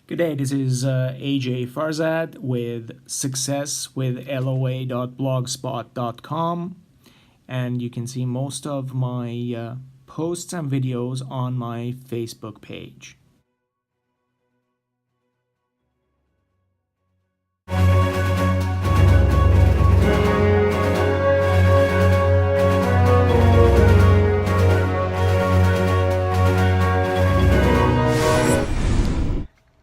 Good day, this is aj.farzad with successwithloa.blogspot.com, and you can see most of my posts and videos on my Facebook page.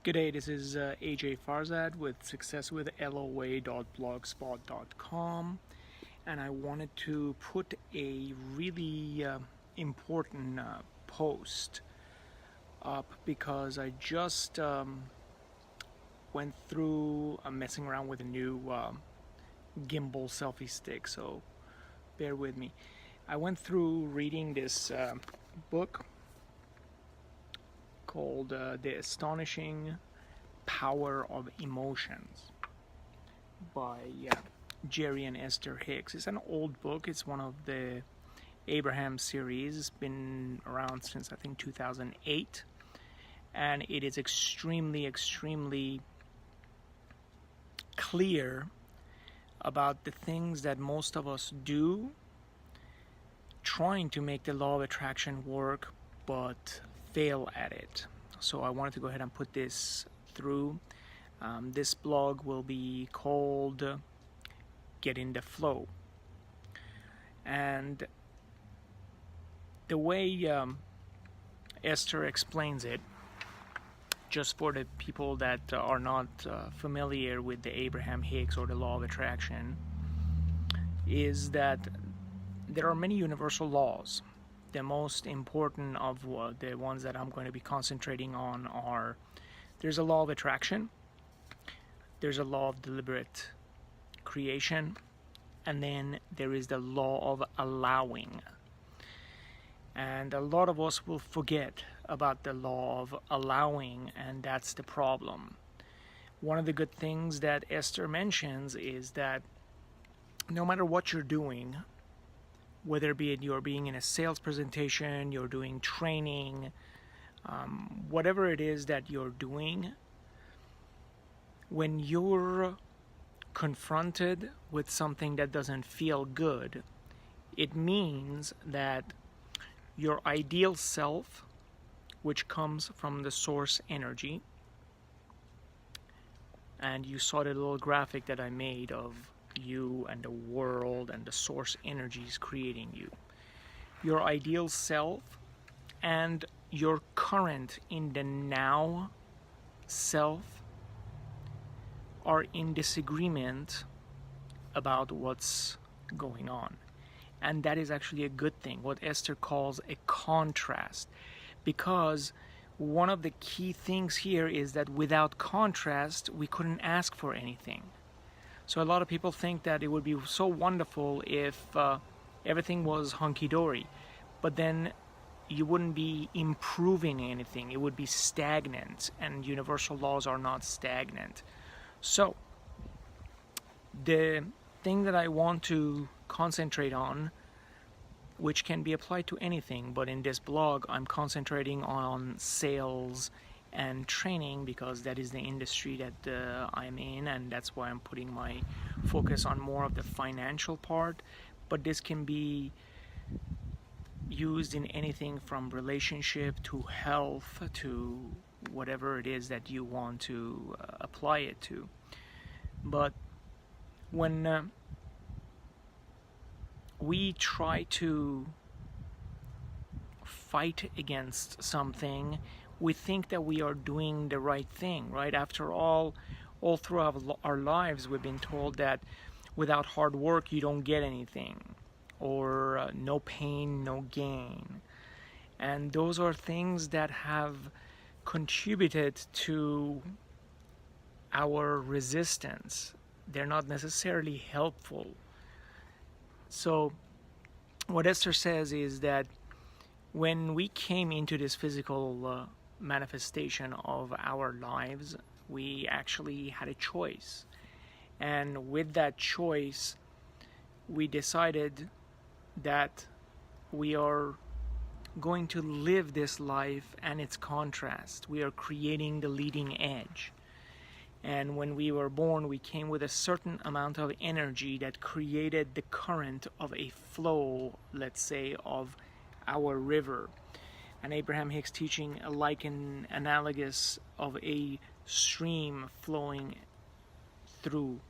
Good day, this is aj.farzad with successwithloa.blogspot.com, and I wanted to put a really important post up because I just went through messing around with a new gimbal selfie stick, so bear with me. I went through reading this book called The Astonishing Power of Emotions by Jerry and Esther Hicks. It's an old book. It's one of the Abraham series. It's been around since I think 2008, and it is extremely clear about the things that most of us do trying to make the law of attraction work but fail at it. So I wanted to go ahead and put this through. This blog will be called Get in the Flow, and the way Esther explains it, just for the people that are not familiar with the Abraham-Hicks or the law of attraction, is that there are many universal laws. The most important of the ones that I'm going to be concentrating on are: there's a law of attraction, there's a law of deliberate creation, and then there is the law of allowing. And a lot of us will forget about the law of allowing, and that's the problem. One of the good things that Esther mentions is that no matter what you're doing, whether be it you're being in a sales presentation, you're doing training, whatever it is that you're doing, when you're confronted with something that doesn't feel good, it means that your ideal self, which comes from the source energy, and you saw the little graphic that I made of you and the world and the source energies creating you. Your ideal self and your current in the now self are in disagreement about what's going on. And that is actually a good thing, what Esther calls a contrast. Because one of the key things here is that without contrast, we couldn't ask for anything. So a lot of people think that it would be so wonderful if everything was hunky-dory, but then you wouldn't be improving anything. It would be stagnant, and universal laws are not stagnant. So the thing that I want to concentrate on, which can be applied to anything, but in this blog I'm concentrating on sales and training because that is the industry that I'm in, and that's why I'm putting my focus on more of the financial part. But this can be used in anything from relationship to health to whatever it is that you want to apply it to. But when we try to fight against something, we think that we are doing the right thing, right? After all throughout our lives, we've been told that without hard work, you don't get anything, or no pain, no gain. And those are things that have contributed to our resistance. They're not necessarily helpful. So what Esther says is that when we came into this physical manifestation of our lives, we actually had a choice. And with that choice, we decided that we are going to live this life and its contrast. We are creating the leading edge. And when we were born, we came with a certain amount of energy that created the current of a flow, let's say, of our river. And Abraham-Hicks teaching like an analogous of a stream flowing through.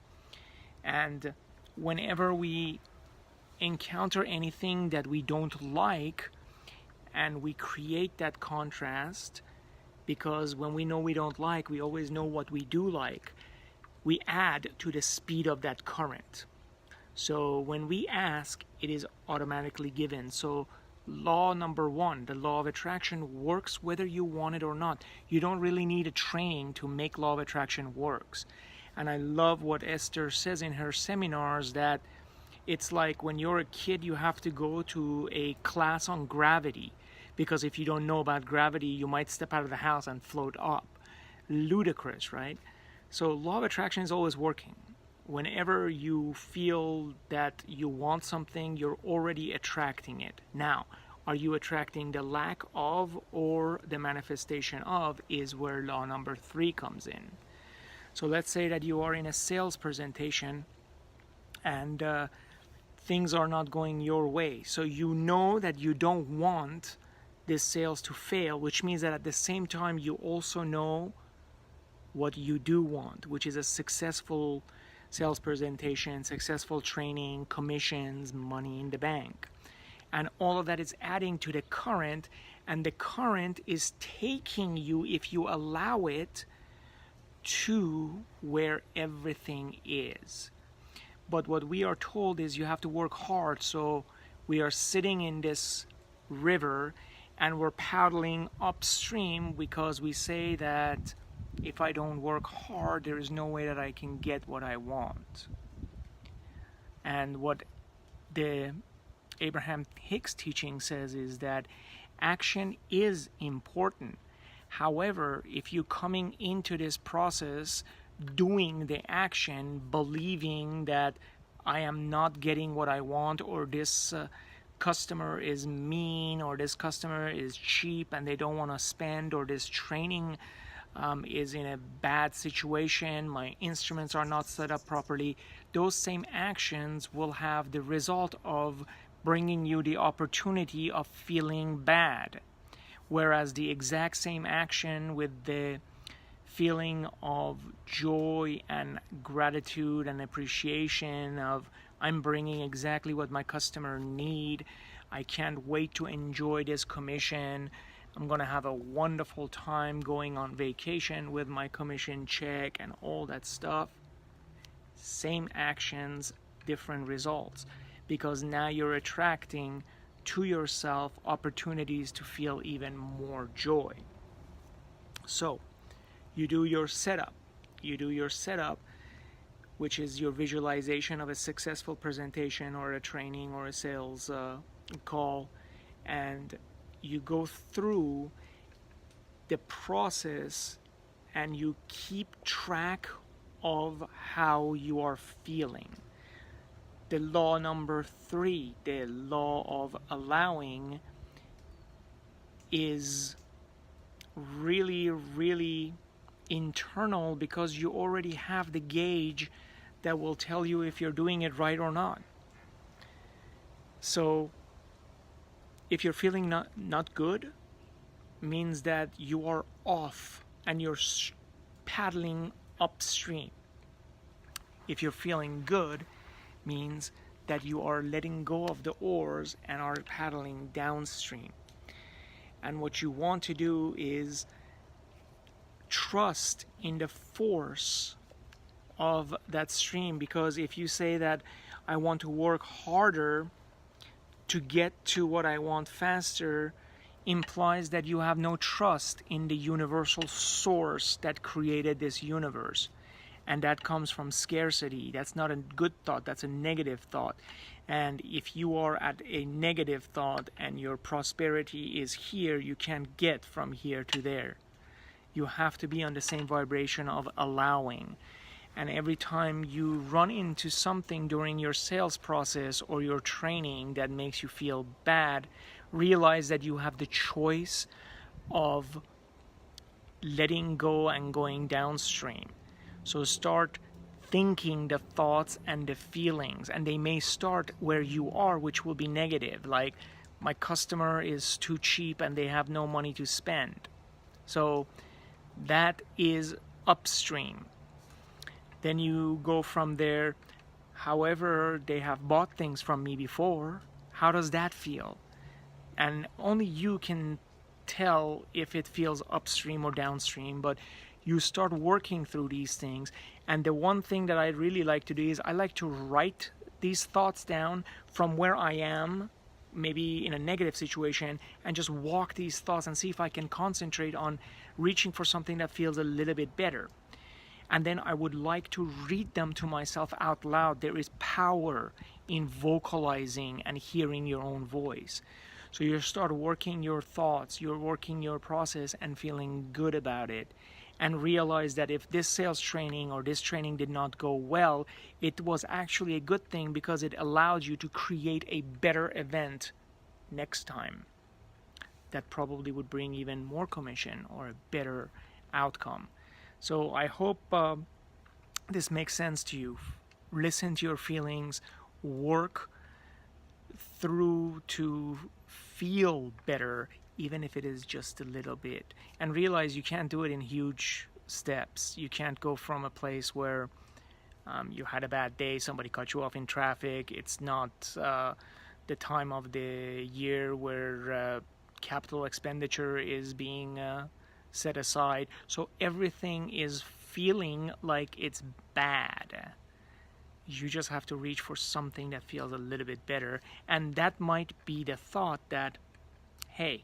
And whenever we encounter anything that we don't like, and we create that contrast, because when we know we don't like, we always know what we do like, we add to the speed of that current. So when we ask, it is automatically given. So law number one, the law of attraction, works whether you want it or not. You don't really need a training to make law of attraction works. And I love what Esther says in her seminars, that it's like when you're a kid, you have to go to a class on gravity, because if you don't know about gravity, you might step out of the house and float up. Ludicrous, right? So law of attraction is always working. Whenever you feel that you want something, you're already attracting it. Now, are you attracting the lack of or the manifestation of, is where law number 3 comes in. So let's say that you are in a sales presentation and things are not going your way. So you know that you don't want this sales to fail, which means that at the same time you also know what you do want, which is a successful sales presentation, successful training, commissions, money in the bank. And all of that is adding to the current, and the current is taking you, if you allow it, to where everything is. But what we are told is you have to work hard. So we are sitting in this river and we're paddling upstream because we say that if I don't work hard, there is no way that I can get what I want. And what the Abraham-Hicks teaching says is that action is important. However, if you're coming into this process doing the action, believing that I am not getting what I want, or this customer is mean, or this customer is cheap and they don't want to spend, or this training is in a bad situation, my instruments are not set up properly, those same actions will have the result of bringing you the opportunity of feeling bad. Whereas the exact same action with the feeling of joy and gratitude and appreciation of I'm bringing exactly what my customer need, I can't wait to enjoy this commission, I'm going to have a wonderful time going on vacation with my commission check and all that stuff. Same actions, different results, because now you're attracting to yourself opportunities to feel even more joy. So you do your setup, which is your visualization of a successful presentation or a training or a sales call, and you go through the process and you keep track of how you are feeling. The law number 3, the law of allowing, is really, really internal, because you already have the gauge that will tell you if you're doing it right or not. So if you're feeling not good, means that you are off and you're paddling upstream. If you're feeling good, means that you are letting go of the oars and are paddling downstream. And what you want to do is trust in the force of that stream, because if you say that I want to work harder to get to what I want faster, implies that you have no trust in the universal source that created this universe. And that comes from scarcity. That's not a good thought, that's a negative thought. And if you are at a negative thought and your prosperity is here, you can't get from here to there. You have to be on the same vibration of allowing. And every time you run into something during your sales process or your training that makes you feel bad, realize that you have the choice of letting go and going downstream. So start thinking the thoughts and the feelings, and they may start where you are, which will be negative, like my customer is too cheap and they have no money to spend. So that is upstream. Then you go from there, however, they have bought things from me before. How does that feel? And only you can tell if it feels upstream or downstream, but you start working through these things. And the one thing that I really like to do is I like to write these thoughts down from where I am, maybe in a negative situation, and just walk these thoughts and see if I can concentrate on reaching for something that feels a little bit better. And then I would like to read them to myself out loud. There is power in vocalizing and hearing your own voice. So you start working your thoughts, you're working your process and feeling good about it. And realize that if this sales training or this training did not go well, it was actually a good thing because it allowed you to create a better event next time. That probably would bring even more commission or a better outcome. So I hope this makes sense to you. Listen to your feelings, work through to feel better, even if it is just a little bit. And realize you can't do it in huge steps. You can't go from a place where you had a bad day, somebody cut you off in traffic. It's not the time of the year where capital expenditure is being set aside. So everything is feeling like it's bad. You just have to reach for something that feels a little bit better. And that might be the thought that, hey,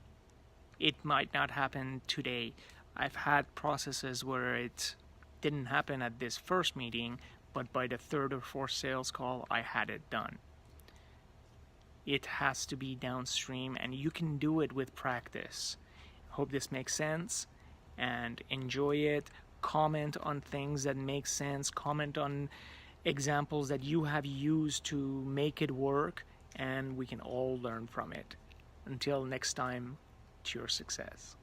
it might not happen today. I've had processes where it didn't happen at this first meeting, but by the third or fourth sales call, I had it done. It has to be downstream, and you can do it with practice. Hope this makes sense, and enjoy it. Comment on things that make sense. Comment on examples that you have used to make it work, and we can all learn from it. Until next time, to your success.